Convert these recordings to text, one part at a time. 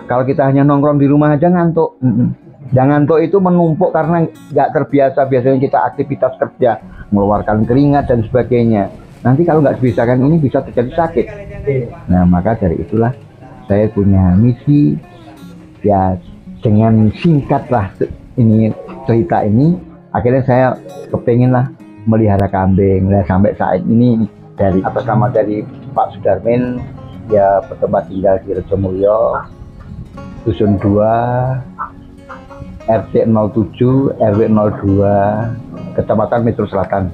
Kalau kita hanya nongkrong di rumah aja ngantuk. Dan ngantuk itu menumpuk karena nggak terbiasa biasanya kita aktivitas kerja, mengeluarkan keringat dan sebagainya. Nanti kalau nggak dibiasakan ini bisa terjadi sakit. Nah maka dari itulah saya punya misi ya, dengan singkatlah ini cerita ini, akhirnya saya kepingin lah melihara kambing. Nah sampai saat ini dari atas nama dari Pak Sudarmin ya, bertempat tinggal di Rejomulyo, Dusun 2, RT 07, RW 02, Kecamatan Metro Selatan.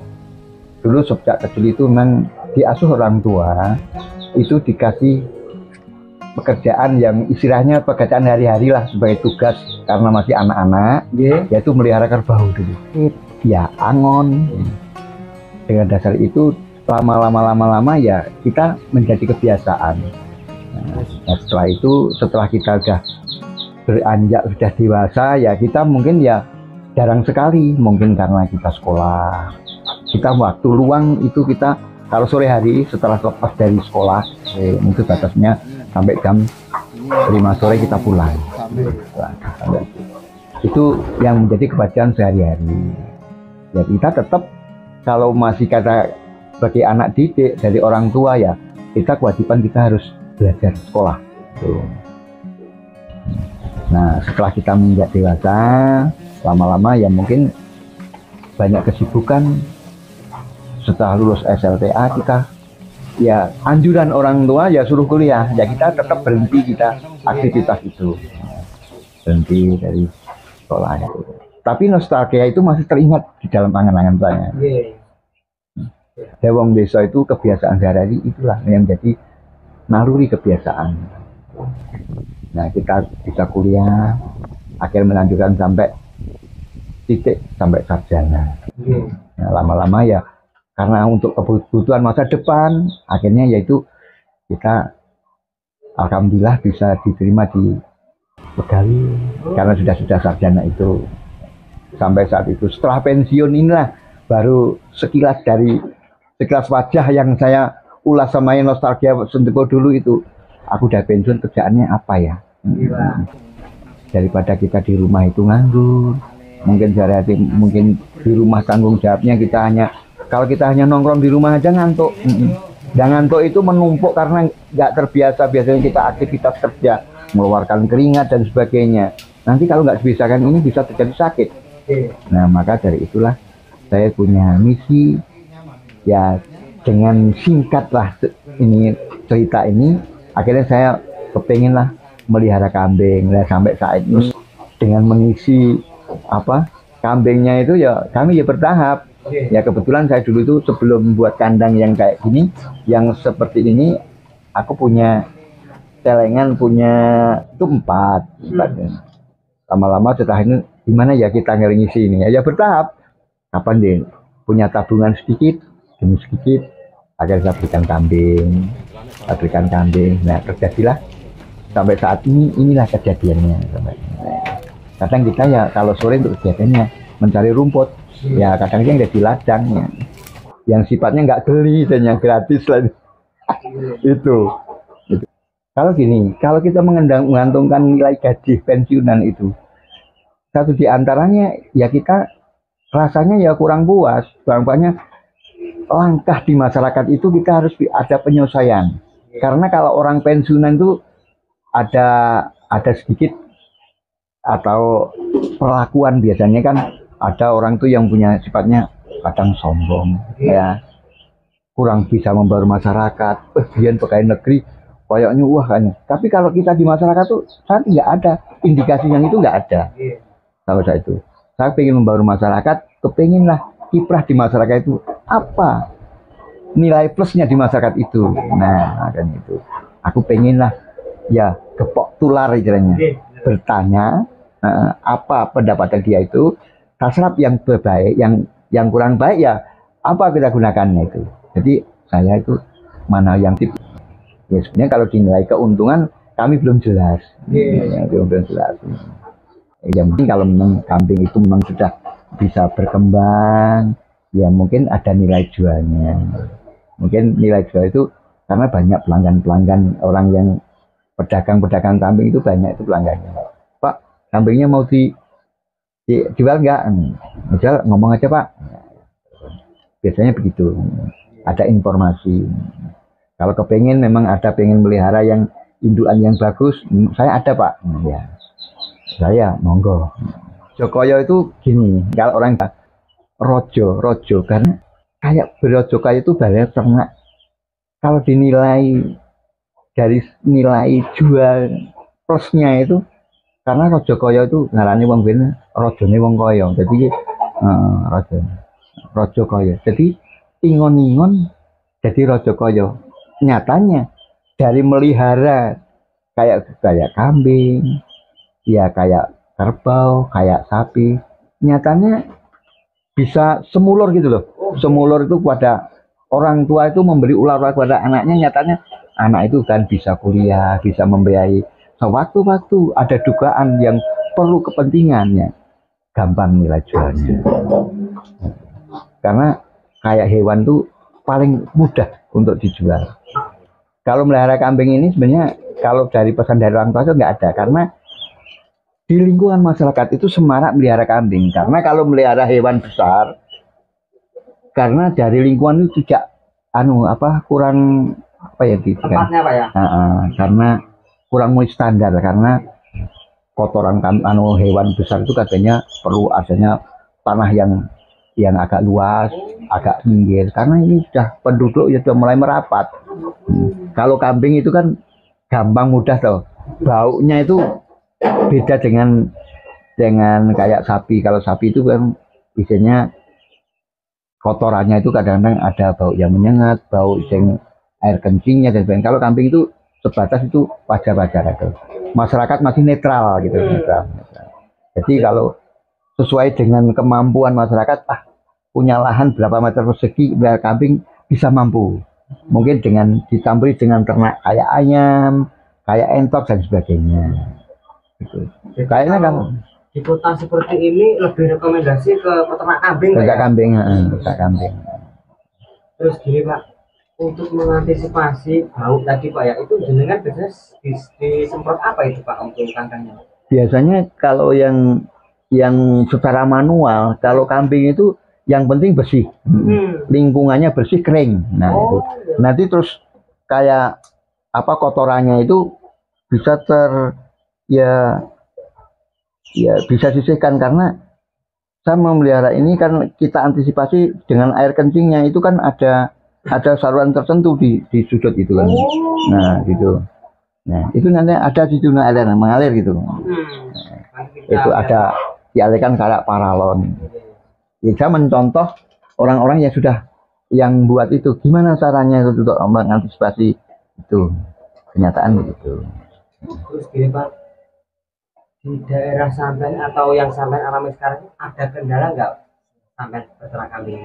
Dulu sejak kecil itu memang diasuh orang tua, itu dikasih pekerjaan yang istilahnya pekerjaan hari-hari lah sebagai tugas karena masih anak-anak, yaitu melihara kerbau dulu. Ya angon. Dengan dasar itu lama-lama ya kita menjadi kebiasaan. Nah, setelah kita udah beranjak, sudah dewasa ya, kita mungkin ya jarang sekali, mungkin karena kita sekolah, kita waktu luang itu kita kalau sore hari setelah lepas dari sekolah itu batasnya sampai jam 5 sore kita pulang. Itu yang menjadi kebiasaan sehari-hari ya. Kita tetap kalau masih kata sebagai anak didik dari orang tua ya, kita kewajiban kita harus belajar sekolah tuh. Nah setelah kita menjadi dewasa, lama-lama ya mungkin banyak kesibukan. Setelah lulus SLTA kita ya anjuran orang tua ya suruh kuliah, ya kita tetap berhenti kita aktivitas itu, berhenti dari sekolah itu. Tapi nostalgia itu masih teringat di dalam angan-angan saya. Dewong desa itu kebiasaan sehari-hari, itulah yang jadi naluri kebiasaan. Nah kita bisa kuliah, akhirnya melanjutkan sampai titik sampai sarjana. Nah, lama-lama ya karena untuk kebutuhan masa depan, akhirnya yaitu kita alhamdulillah bisa diterima di Begali karena sudah sarjana itu. Sampai saat itu setelah pensiun inilah baru sekilas wajah yang saya ulas sama yang nostalgia Sentiko dulu itu. Aku udah pensiun, kerjaannya apa ya? Daripada kita di rumah itu nganggur, mungkin sehari-hari mungkin di rumah tanggung jawabnya kalau kita hanya nongkrong di rumah aja ngantuk. Dan ngantuk itu menumpuk karena nggak terbiasa biasanya kita aktivitas kerja, mengeluarkan keringat dan sebagainya. Nanti kalau nggak dibiasakan ini bisa terjadi sakit. Nah maka dari itulah saya punya misi ya, dengan singkatlah ini cerita ini, akhirnya saya kepingin lah melihara kambing. Nah sampai saat ini dengan mengisi kambingnya itu ya kami ya bertahap. Ya kebetulan saya dulu itu sebelum buat kandang yang kayak gini, yang seperti ini, aku punya celengan, punya itu 4. Lama-lama setelah ini gimana ya kita ngisi ini ya bertahap. Kapan deh punya tabungan sedikit demi sedikit, agar saya berikan kambing. Nah terjadilah sampai saat ini, inilah kejadiannya. Kadang kita ya kalau sore untuk kegiatannya mencari rumput, ya kadang-kadang ada di ladang ya, yang sifatnya nggak geli dan yang gratis lah. itu. Kalau gini, kalau kita menggantungkan nilai gaji pensiunan itu, satu di antaranya ya kita rasanya ya kurang puas. Banyak langkah di masyarakat itu kita harus ada penyelesaian. Karena kalau orang pensiunan itu ada sedikit atau perlakuan, biasanya kan ada orang tuh yang punya sifatnya kadang sombong ya, kurang bisa membantu masyarakat. Dia pegawai negeri kayaknya wah kayaknya. Tapi kalau kita di masyarakat tuh saat nggak ada indikasi yang itu, nggak ada. Kalau saya itu, saya pengen membantu masyarakat, kepengin lah kiprah di masyarakat itu apa, nilai plusnya di masyarakat itu. Nah kan itu, aku pengen lah ya gepok tular istilahnya, bertanya apa pendapatan dia itu, tasrap yang terbaik, yang kurang baik ya apa kita gunakannya itu. Jadi saya itu mana yang tip ya, sebenarnya kalau dinilai keuntungan kami belum jelas. Belum jelas. Yang penting kalau memang kambing itu memang sudah bisa berkembang, ya mungkin ada nilai jualnya. Mungkin nilai jual itu karena banyak pelanggan orang yang pedagang-pedagang kambing itu banyak itu pelanggannya. Pak, kambingnya mau dijual nggak? Jual, ngomong aja Pak. Biasanya begitu. Ada informasi. Kalau kepengen memang ada pengen melihara yang indukan yang bagus, saya ada Pak. Ya, saya monggo. Jokoyo itu gini, kalau orang rojo karena kayak berojo kayak itu banyak ternak. Kalau dinilai dari nilai jual plusnya itu, karena rojo koyo itu ngarani wong ben rojone wong koyo. Jadi rojo koyo. Jadi ingon-ingon jadi rojo koyo. Nyatanya dari melihara kayak kambing, ya kayak kerbau, kayak sapi, nyatanya bisa semulur gitu loh. Semulur itu pada orang tua itu memberi ular-ular kepada anaknya, nyatanya anak itu kan bisa kuliah, bisa membiayai. Sewaktu-waktu ada dugaan yang perlu kepentingannya, gampang nilai jualnya. Karena kayak hewan tuh paling mudah untuk dijual. Kalau melihara kambing ini sebenarnya kalau dari pesan dari orang tua itu nggak ada, karena di lingkungan masyarakat itu semarak melihara kambing. Karena kalau melihara hewan besar, karena dari lingkungan itu tidak kurang apa ya gitu kan? Pak ya? Karena kurang standar, karena kotoran hewan besar itu katanya perlu adanya tanah yang agak luas, agak pinggir. Karena ini sudah penduduk ya sudah mulai merapat. Kalau kambing itu kan gampang mudah tuh, baunya itu beda dengan kayak sapi. Kalau sapi itu kan biasanya kotorannya itu kadang-kadang ada bau yang menyengat, bau yang air kencingnya dan sebagainya. Kalau kambing itu sebatas itu wajar-wajar aja. Masyarakat masih netral gitu, netral. Jadi kalau sesuai dengan kemampuan masyarakat, punya lahan berapa meter persegi, biar kambing bisa mampu. Mungkin dengan ditambah dengan ternak kayak ayam, kayak entok dan sebagainya. Gitu. Kayaknya kan di kota seperti ini lebih rekomendasi ke peternak kambing. Peternak kambing. Terus gini Pak, untuk mengantisipasi bau tadi Pak ya, itu jenengan biasanya disemprot apa itu Pak untuk kandangnya? Biasanya kalau yang secara manual, kalau kambing itu yang penting bersih, lingkungannya bersih, kering. Nah itu nanti terus kayak kotorannya itu bisa ya bisa sisihkan, karena saya memelihara ini kan kita antisipasi dengan air kencingnya itu kan ada saluran tertentu di sudut itu kan. Nah gitu. Nah itu nanti ada di zona air yang mengalir gitu. Itu ada dialirkan kayak paralon. Bisa mencontoh orang-orang yang buat itu gimana caranya untuk mengantisipasi itu, kenyataan begitu. Terus gini Pak, di daerah sampean atau yang sampean alami sekarang ada kendala nggak sampean peternak kambing?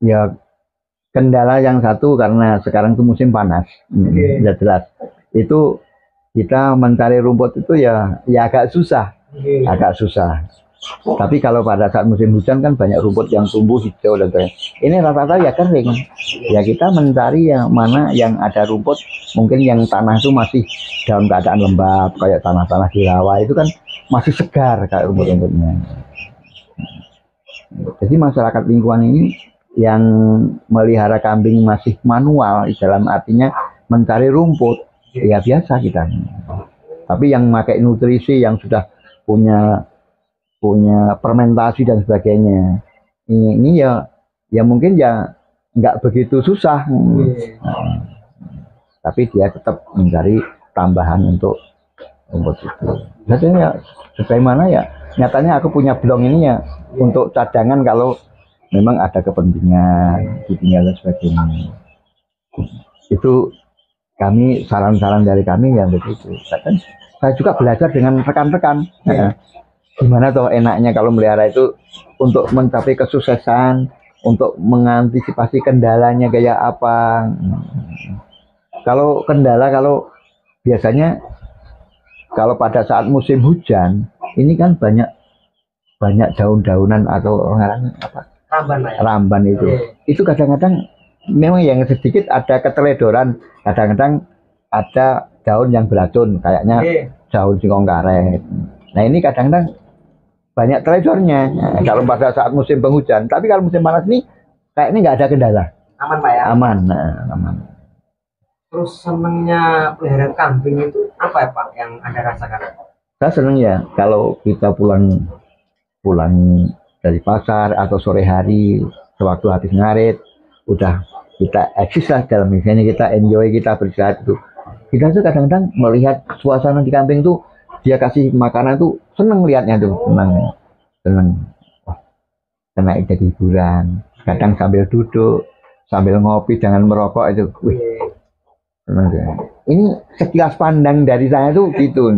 Ya kendala yang satu karena sekarang itu musim panas, ya jelas. Itu kita mencari rumput itu ya agak susah, Tapi kalau pada saat musim hujan kan banyak rumput yang tumbuh hijau dan sebagainya. Ini rata-rata ya kering. Ya kita mencari yang mana yang ada rumput, mungkin yang tanah itu masih dalam keadaan lembab, kayak tanah-tanah di rawa itu kan masih segar kayak rumput-rumputnya. Jadi masyarakat lingkungan ini yang melihara kambing masih manual, dalam artinya mencari rumput, ya biasa kita. Tapi yang pakai nutrisi, yang sudah punya fermentasi dan sebagainya, ini ya mungkin ya nggak begitu susah. Tapi dia tetap mencari tambahan untuk rumput itu. Jadi ya bagaimana ya, nyatanya aku punya blong ini ya untuk cadangan kalau memang ada kepentingan dan sebagainya. Itu kami, saran-saran dari kami yang begitu. Saya juga belajar dengan rekan-rekan. Gimana toh enaknya kalau melihara itu untuk mencapai kesuksesan, untuk mengantisipasi kendalanya kayak apa. Kalau kendala, kalau biasanya kalau pada saat musim hujan ini kan banyak daun-daunan atau ramban itu. Itu kadang-kadang memang yang sedikit ada keteledoran, kadang-kadang ada daun yang beracun, kayaknya daun singkong karet. Nah ini kadang-kadang banyak tresornya kalau pada saat musim penghujan. Tapi kalau musim panas ini kayak ini nggak ada kendala. Aman Pak ya? Aman, aman. Terus senangnya pelihara kambing itu apa ya Pak yang Anda rasakan? Saya senang ya kalau kita pulang dari pasar atau sore hari sewaktu habis ngarit, udah kita eksis lah dalam misalnya kita enjoy, kita beristirahat itu. Kita tuh kadang-kadang melihat suasana di kambing tuh, dia kasih makanan tuh seneng liatnya tuh, seneng. Wah, kena jadi hiburan. Kadang sambil duduk, sambil ngopi, jangan merokok itu. Wih, ini sekilas pandang dari saya tuh gitu.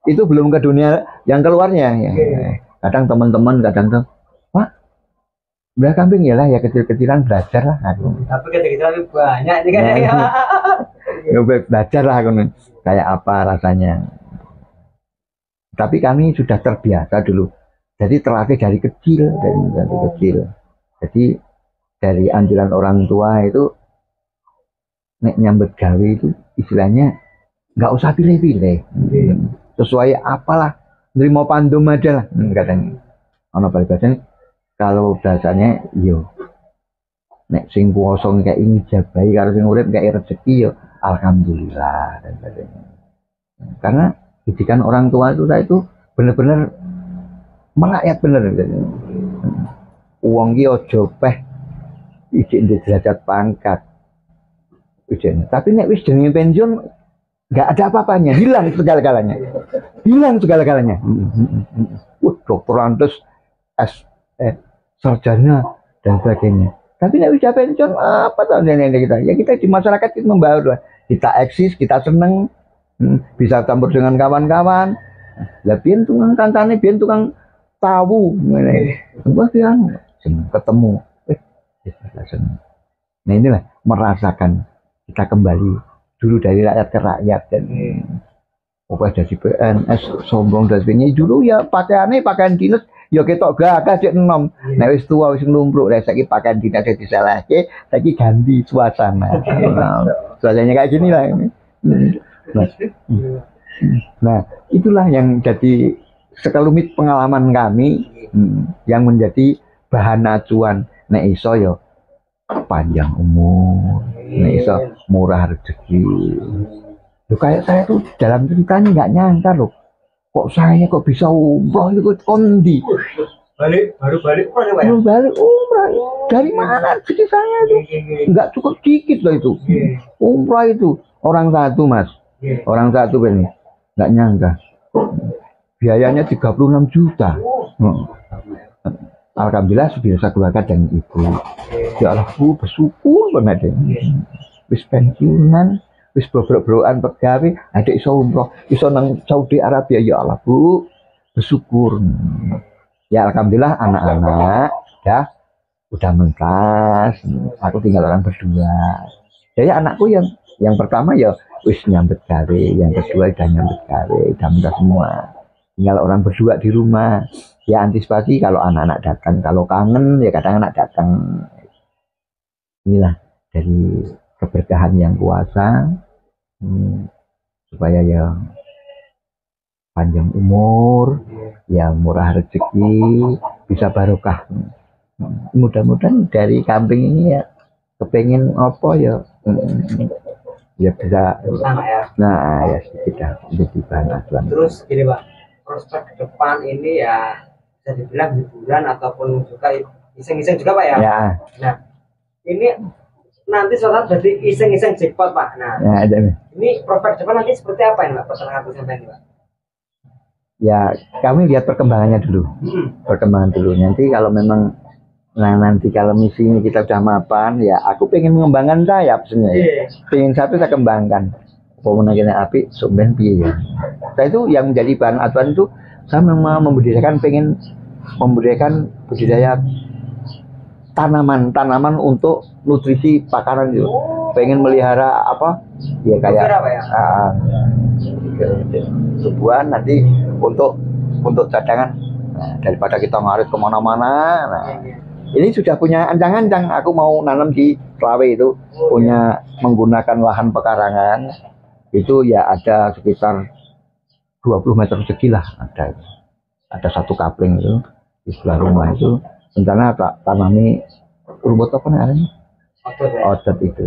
Itu belum ke dunia yang keluarnya ya. Kadang teman-teman kadang Pak, udah kambing ya lah ya kecil-kecilan belajar lah aku. Tapi kecil-kecilan banyak nih kan ya. Belajar lah aku kayak apa rasanya. Tapi kami sudah terbiasa dulu. Jadi terlatih dari kecil, Jadi dari anjuran orang tua itu nek nyambet gawe itu istilahnya nggak usah pilih-pilih, sesuai apalah, nerima pandum aja lah katanya. Ono bahasanya kalau bahasanya yo nek sing kuwasa kayak ini jabai karo sing urip kayak rezeki yo alhamdulillah dan sebagainya. Karena didikan orang tua itu saya itu benar-benar merakyat bener gitu. Uang ki aja peh ijik derajat pangkat. Tapi nek wis jenenge pensiun nggak ada apa-apanya, hilang segala-galanya. Wah, dokter antes sarjana dan sebagainya. Tapi nek wis pensiun apa tuh nenek kita? Ya kita di masyarakat kita membaur lah. Kita eksis, kita seneng, bisa campur dengan kawan-kawan. Lah biyen tukang kancane, biyen tukang tahu ngene. Wah, pian ketemu. Nah inilah merasakan kita kembali dulu dari rakyat ke rakyat dan pokoknya dari PNS sombong dan sebagainya dulu ya pakaian dinas ya ketok gagah cek enom nek wis tua wis lumpruk lah saiki pakaian dinas disalahke saiki ganti suasana. Suasananya kayak gini lah ini. Nah itulah yang jadi sekelumit pengalaman kami yang menjadi bahan acuan nek iso ya panjang umur, nek iso murah rezeki. Loh kayak saya tuh dalam ceritanya nggak nyangka loh, kok saya kok bisa umroh itu kondi. Baru balik umrah ya Pak ya? Baru balik umrah, dari mana rezeki saya itu? Nggak cukup dikit loh itu. Umrah itu orang satu mas, orang satu ini nggak nyangka. Biayanya 36 juta. Alhamdulillah biasa keluarga dan ibu. Ya Allah bu bersyukur banget deh. Wis pensiunan, wis bobrok-brokan pegawe, ada iso umroh, iso nang Saudi Arabia ya Allah bu bersyukur. Ya alhamdulillah anak-anak ya udah mentas. Aku tinggal orang berdua. Jadi anakku yang pertama ya wis nyambet gawe, yang kedua udah nyambet gawe, udah mentas semua. Tinggal orang berdua di rumah. Ya antisipasi kalau anak-anak datang, kalau kangen ya kadang anak datang. Inilah dari keberkahan yang kuasa supaya ya panjang umur, ya murah rezeki, bisa barokah. Mudah-mudahan dari kambing ini ya kepengen apa ya bisa. Nah ya kita jadi bahan acuan. Terus gini Pak, prospek ke depan ini ya bisa dibilang hiburan ataupun juga iseng-iseng juga Pak ya. Nah ini nanti suatu jadi iseng-iseng jackpot Pak. Nah ini prospek depan nanti seperti apa ini Pak peternakan sampai ini Pak? Ya kami lihat perkembangannya dulu. Perkembangan dulu. Nanti kalau memang nanti kalau misi ini kita sudah mapan ya aku pengen mengembangkan sayap sebenarnya. Pengen satu saya kembangkan. Pemenangnya api sumben piye ya. Saya itu yang menjadi bahan acuan itu saya memang pengen membudidayakan budidaya tanaman untuk nutrisi pakaran gitu. Pengen melihara apa? Ya kayak sebuah nanti untuk cadangan. Nah, daripada kita ngarit kemana-mana. Nah, ini sudah punya ancang-ancang. Aku mau nanam di Klawe itu punya menggunakan lahan pekarangan. Itu ya ada sekitar 20 meter persegi lah ada satu kapling itu di sebelah rumah itu. Rencana tak tanami rumput apa namanya? Odet itu.